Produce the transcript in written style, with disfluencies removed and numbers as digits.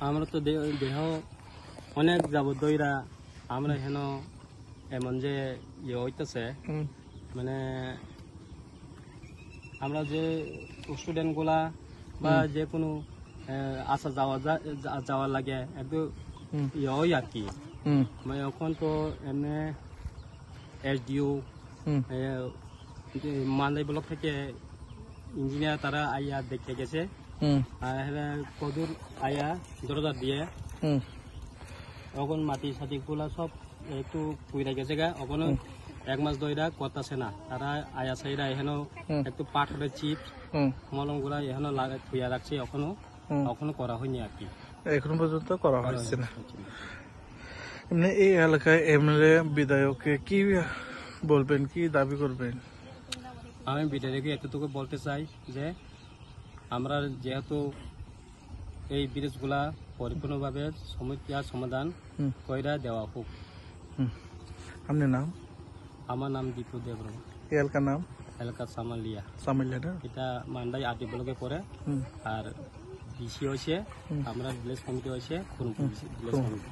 আমরা তো দেহ অনেক যাব দইরা আমরা হেন এমন যে ইয়ে হইতেছে মানে আমরা যে স্টুডেন্ট গুলা বা যে কোনো আসা যাওয়া লাগে একটু ইয়ে হয় আর কি মানে এখন তো এমনি এসডিও মান্দাই ব্লক থেকে ইঞ্জিনিয়ার তারা আইয়া দেখে গেছে কদুর আইয়া দরজা দিয়ে এখন মাটি সাটি গুলা সব একটু পুইরা গেছে গা ওখানে 1 মাস ধরে করতেছে না তারা আয়া সাইরা এখানে একটু পাথরের চিপ মলম গুলা এখানে লাগা থুইয়া রাখছে এখনো করা হয়নি আর কি এখন পর্যন্ত করা হয়েছে না। এমনি এই এলাকায় এমএলএ বিধায়ককে কি বলবেন, কি দাবি করবেন? আমি বিধায়ককে এতটুকু বলতে চাই যে আমরা যেহেতু এই ব্রিজগুলা পরিপূর্ণভাবে সমস্যার সমাধান কইরা দেওয়া হোক। আপনার নাম? আমার নাম দীপু দেবরম। এলাকার নাম? এলাকা সামালিয়া। সামালিয়া এটা মান্দাই আদি ব্লকে পড়ে। আর ডিসি হয়েছে আমরা ভিলেজ কমিটি হয়েছে ভিলেজ কমিটি।